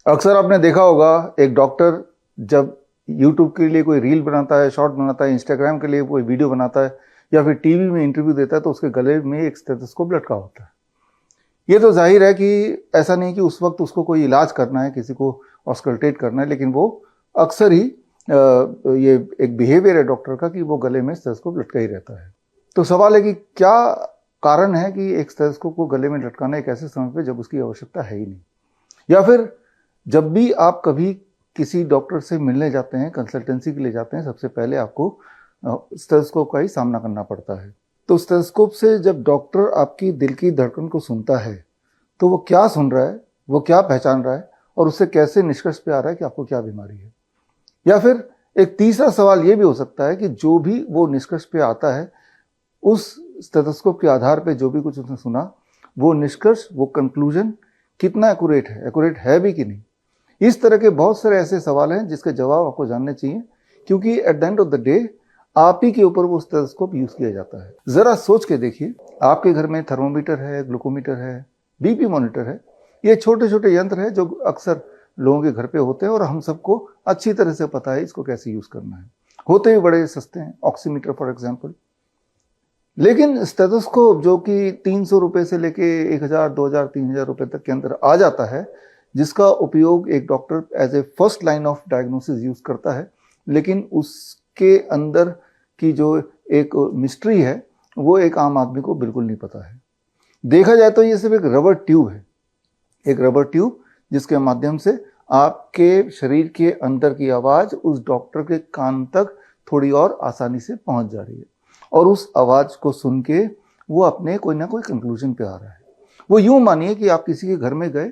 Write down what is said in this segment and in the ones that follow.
अक्सर आपने देखा होगा एक डॉक्टर जब यूट्यूब के लिए कोई रील बनाता है, शॉर्ट बनाता है, इंस्टाग्राम के लिए कोई वीडियो बनाता है या फिर टीवी में इंटरव्यू देता है तो उसके गले में एक स्टेथोस्कोप लटका होता है। ये तो जाहिर है कि ऐसा नहीं कि उस वक्त उसको कोई इलाज करना है, किसी को ऑस्कल्टेट करना है, लेकिन वो अक्सर ही ये एक बिहेवियर है डॉक्टर का कि वो गले में स्टेथोस्कोप लटका ही रहता है। तो सवाल है कि क्या कारण है कि एक स्टेथोस्कोप को गले में लटकाना एक ऐसे समय पे जब उसकी आवश्यकता है ही नहीं, या फिर जब भी आप कभी किसी डॉक्टर से मिलने जाते हैं, कंसल्टेंसी के लिए जाते हैं, सबसे पहले आपको स्टेथोस्कोप का ही सामना करना पड़ता है। तो स्टेथोस्कोप से जब डॉक्टर आपकी दिल की धड़कन को सुनता है तो वो क्या सुन रहा है, वो क्या पहचान रहा है और उससे कैसे निष्कर्ष पे आ रहा है कि आपको क्या बीमारी है। या फिर एक तीसरा सवाल ये भी हो सकता है कि जो भी वो निष्कर्ष पे आता है, उस स्टेथोस्कोप के आधार पे जो भी कुछ उसने सुना, वो निष्कर्ष, वो कंक्लूजन कितना एक्यूरेट है भी कि नहीं। इस तरह के बहुत सारे ऐसे सवाल हैं जिसके जवाब आपको जानने चाहिए, क्योंकि at the end of the day आप ही के ऊपर वो स्टेथोस्कोप यूज किया जाता है। जरा सोच के देखिए, आपके घर में थर्मोमीटर है, ग्लूकोमीटर है, बीपी मॉनिटर है। ये छोटे छोटे यंत्र है जो अक्सर लोगों के घर पे होते हैं और हम सबको अच्छी तरह से पता है इसको कैसे यूज करना है। होते ही बड़े सस्ते हैं, ऑक्सीमीटर फॉर एग्जाम्पल। लेकिन स्टेथोस्कोप जो कि 300 रुपए से लेके 1000, 2000, 3000 रुपए तक के अंदर आ जाता है, जिसका उपयोग एक doctor as a first line of diagnosis use करता है, लेकिन उसके अंदर की जो एक मिस्ट्री है वो एक आम आदमी को बिल्कुल नहीं पता है। देखा जाए तो ये सिर्फ एक रबर ट्यूब है, एक रबर ट्यूब जिसके माध्यम से आपके शरीर के अंदर की आवाज उस डॉक्टर के कान तक थोड़ी और आसानी से पहुंच जा रही है और उस आवाज को सुन के वो अपने कोई ना कोई कंक्लूजन पे आ रहा है। वो यूं मानिए कि आप किसी के घर में गए,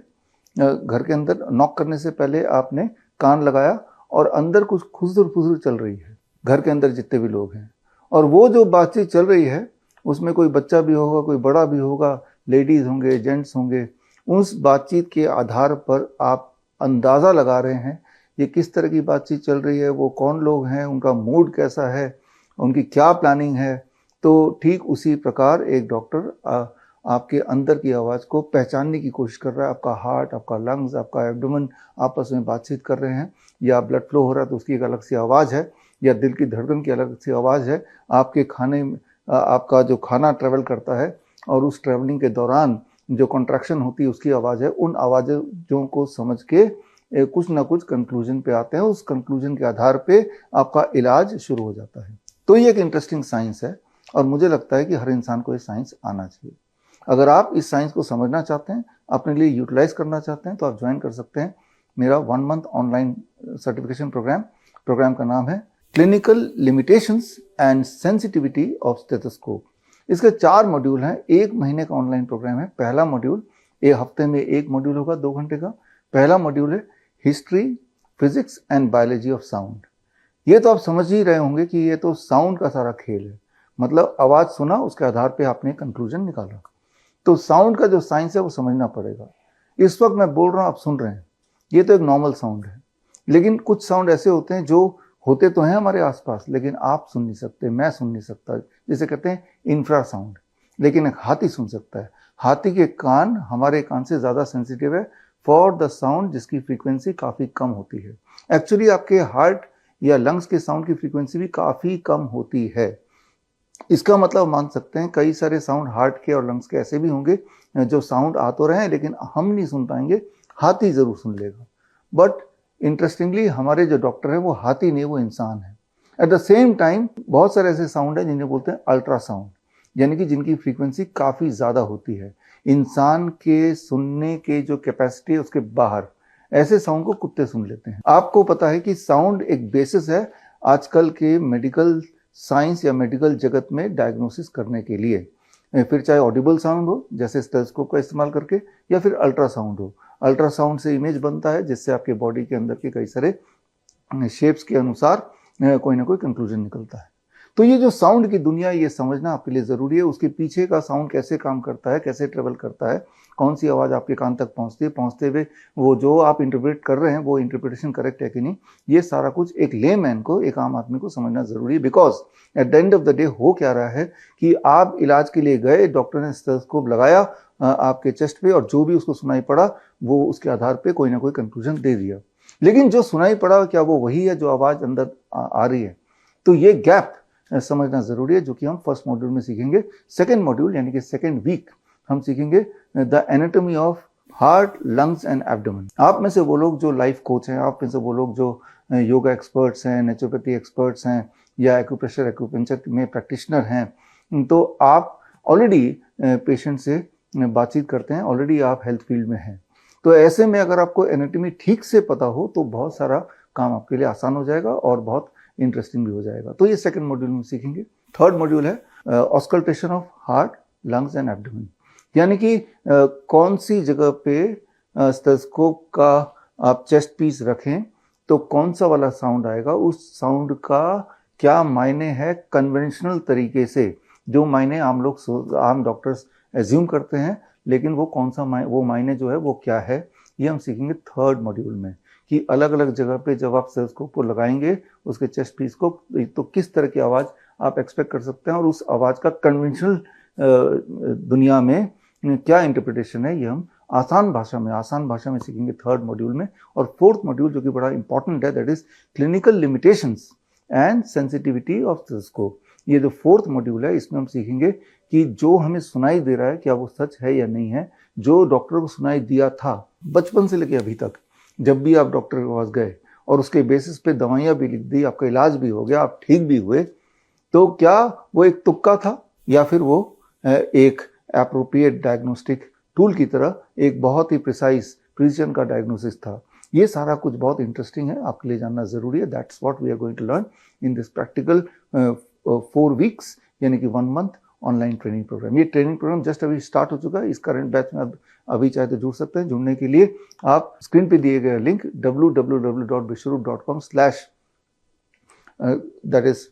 घर के अंदर नॉक करने से पहले आपने कान लगाया और अंदर कुछ खुसर फुसर चल रही है घर के अंदर जितने भी लोग हैं, और वो जो बातचीत चल रही है उसमें कोई बच्चा भी होगा, कोई बड़ा भी होगा, लेडीज होंगे, जेंट्स होंगे। उस बातचीत के आधार पर आप अंदाजा लगा रहे हैं ये किस तरह की बातचीत चल रही है, वो कौन लोग हैं, उनका मूड कैसा है, उनकी क्या प्लानिंग है। तो ठीक उसी प्रकार एक डॉक्टर आपके अंदर की आवाज को पहचानने की कोशिश कर रहा है। आपका हार्ट, आपका लंग्स, आपका एब्डोमेन आपस में बातचीत कर रहे हैं, या ब्लड फ्लो हो रहा है तो उसकी एक अलग सी आवाज है, या दिल की धड़कन की अलग सी आवाज है। आपके खाने में आपका जो खाना ट्रेवल करता है और उस ट्रेवलिंग के दौरान जो कॉन्ट्रैक्शन होती है उसकी आवाज है। उन आवाजों को समझ के कुछ ना कुछ कंक्लूजन पे आते हैं। उस कंक्लूजन के आधार पे आपका इलाज शुरू हो जाता है। तो ये एक इंटरेस्टिंग साइंस है और मुझे लगता है कि हर इंसान को ये साइंस आना चाहिए। अगर आप इस साइंस को समझना चाहते हैं, अपने लिए यूटिलाइज करना चाहते हैं, तो आप ज्वाइन कर सकते हैं मेरा 1 मंथ ऑनलाइन सर्टिफिकेशन प्रोग्राम का नाम है clinical limitations and sensitivity of stethoscope. इसके 4 मॉड्यूल हैं। 1 महीने का ऑनलाइन प्रोग्राम है। पहला मॉड्यूल, एक हफ्ते में 1 मॉड्यूल होगा 2 घंटे का। पहला मॉड्यूल है history, physics and biology of sound. ये तो आप समझ ही रहे होंगे कि ये तो साउंड का सारा खेल है, मतलब आवाज सुना, उसके आधार पे आपने कंक्लूजन निकाला। तो साउंड का जो साइंस है वो समझना पड़ेगा। इस वक्त मैं बोल रहा हूँ, आप सुन रहे हैं, ये तो एक नॉर्मल साउंड है, लेकिन कुछ साउंड ऐसे होते हैं जो होते तो हैं हमारे आसपास लेकिन आप सुन नहीं सकते, मैं सुन नहीं सकता। जिसे कहते हैं इंफ्रा साउंड। लेकिन एक हाथी सुन सकता है। हाथी के कान हमारे कान से ज्यादा सेंसिटिव है फॉर द साउंड जिसकी फ्रीक्वेंसी काफी कम होती है। एक्चुअली आपके हार्ट या लंग्स के साउंड की फ्रीक्वेंसी भी काफी कम होती है। इसका मतलब मान सकते हैं कई सारे साउंड हार्ट के और लंग्स के ऐसे भी होंगे जो साउंड आ तो रहे हैं लेकिन हम नहीं सुन पाएंगे, हाथी जरूर सुन लेगा। बट इंटरेस्टिंगली हमारे जो डॉक्टर हैं वो हाथी नहीं, वो इंसान है। एट द सेम टाइम बहुत सारे ऐसे साउंड हैं जिन्हें बोलते हैं अल्ट्रासाउंड, यानी कि जिनकी फ्रीक्वेंसी काफी ज्यादा होती है, इंसान के सुनने के जो कैपेसिटी है उसके बाहर। ऐसे साउंड को कुत्ते सुन लेते हैं। आपको पता है कि साउंड एक बेसिस है आजकल के मेडिकल साइंस या मेडिकल जगत में डायग्नोसिस करने के लिए, फिर चाहे ऑडिबल साउंड हो जैसे स्टेथोस्कोप का इस्तेमाल करके, या फिर अल्ट्रासाउंड हो। अल्ट्रासाउंड से इमेज बनता है जिससे आपके बॉडी के अंदर के कई सारे शेप्स के अनुसार कोई ना कोई कंक्लूजन निकलता है। तो ये जो साउंड की दुनिया, ये समझना आपके लिए जरूरी है। उसके पीछे का साउंड कैसे काम करता है, कैसे ट्रेवल करता है, कौन सी आवाज़ आपके कान तक पहुंचती है, पहुंचते हुए वो जो आप इंटरप्रेट कर रहे हैं वो इंटरप्रिटेशन करेक्ट है कि नहीं, ये सारा कुछ एक लेमैन को, एक आम आदमी को समझना ज़रूरी है। Because at the end of the day हो क्या रहा है कि आप इलाज के लिए गए, डॉक्टर ने स्टेथोस्कोप लगाया आपके चेस्ट पे और जो भी उसको सुनाई पड़ा वो उसके आधार पे कोई ना कोई कंक्लूजन दे दिया। लेकिन जो सुनाई पड़ा क्या वो वही है जो आवाज़ अंदर आ रही है? तो ये गैप समझना ज़रूरी है, जो कि हम फर्स्ट मॉड्यूल में सीखेंगे। सेकेंड मॉड्यूल यानी कि सेकेंड वीक हम सीखेंगे the anatomy of heart, lungs and abdomen. आप में से वो लोग जो लाइफ कोच हैं, आप में से वो लोग जो योगा एक्सपर्ट्स हैं, नेचुरोपैथी एक्सपर्ट्स हैं या एक्यूप्रेशर एक्यूपंक्चर में प्रैक्टिशनर हैं, तो आप ऑलरेडी पेशेंट से बातचीत करते हैं, ऑलरेडी आप हेल्थ फील्ड में हैं। तो ऐसे में अगर आपको एनाटॉमी ठीक से पता हो तो बहुत सारा काम आपके लिए आसान हो जाएगा और बहुत इंटरेस्टिंग भी हो जाएगा। तो ये सेकंड मॉड्यूल में सीखेंगे। थर्ड मॉड्यूल है auscultation of heart, lungs and abdomen, यानी कि कौन सी जगह पे स्टेथोस्कोप का आप चेस्ट पीस रखें तो कौन सा वाला साउंड आएगा, उस साउंड का क्या मायने है कन्वेंशनल तरीके से, जो मायने आम डॉक्टर्स एज्यूम करते हैं, लेकिन वो कौन सा वो मायने जो है वो क्या है, ये हम सीखेंगे थर्ड मॉड्यूल में। कि अलग अलग जगह पे जब आप स्टेथोस्कोप को लगाएंगे उसके चेस्ट पीस को, तो किस तरह की आवाज़ आप एक्सपेक्ट कर सकते हैं और उस आवाज़ का कन्वेंशनल दुनिया में क्या इंटरप्रिटेशन है, ये हम आसान भाषा में सीखेंगे थर्ड मॉड्यूल में। और फोर्थ मॉड्यूल जो कि बड़ा इंपॉर्टेंट है, that is clinical limitations and sensitivity of stethoscope. ये जो फोर्थ मॉड्यूल है इसमें हम सीखेंगे कि जो हमें सुनाई दे रहा है क्या वो सच है या नहीं है। जो डॉक्टर को सुनाई दिया था बचपन से लेकर अभी तक, जब भी आप डॉक्टर के पास गए और उसके बेसिस पे दवाइयाँ भी लिख दी, आपका इलाज भी हो गया, आप ठीक भी हुए, तो क्या वो एक तुक्का था या फिर वो एक एप्रोप्रिएट डायग्नोस्टिक टूल की तरह एक बहुत ही प्रिसीजन का डायग्नोसिस था? ये सारा कुछ बहुत इंटरेस्टिंग है, आपके लिए जानना जरूरी है। That's what we are going to learn in this practical 4 weeks यानी कि 1 मंथ ऑनलाइन ट्रेनिंग प्रोग्राम। ये ट्रेनिंग प्रोग्राम जस्ट अभी स्टार्ट हो चुका है। इस करंट बैच में आप अभी चाहे तो जुड़ सकते हैं। जुड़ने के लिए आप स्क्रीन पे दिए गए link www.vishwaroop.com/ that is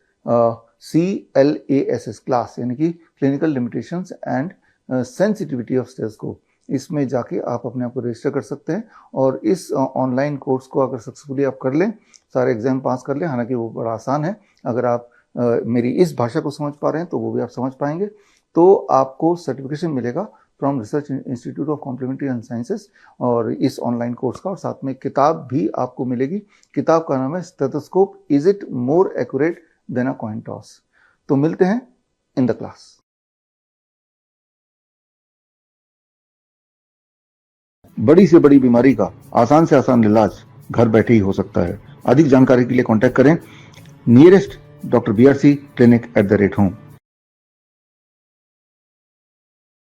CLASS class यानी कि clinical limitations and sensitivity of stethoscope, इसमें जाके आप अपने आप को रजिस्टर कर सकते हैं। और इस ऑनलाइन कोर्स को अगर सक्सेसफुली आप कर लें, सारे एग्जाम पास कर लें, हालांकि वो बड़ा आसान है, अगर आप मेरी इस भाषा को समझ पा रहे हैं तो वो भी आप समझ पाएंगे, तो आपको सर्टिफिकेशन मिलेगा from research institute of complementary and sciences और इस ऑनलाइन कोर्स का। और साथ में किताब भी आपको मिलेगी। किताब का नाम है stethoscope, is it more accurate then a coin toss. तो मिलते हैं इन द क्लास। बड़ी से बड़ी बीमारी का आसान से आसान इलाज घर बैठे ही हो सकता है। अधिक जानकारी के लिए कांटेक्ट करें nearest Dr. BRC Clinic @ home।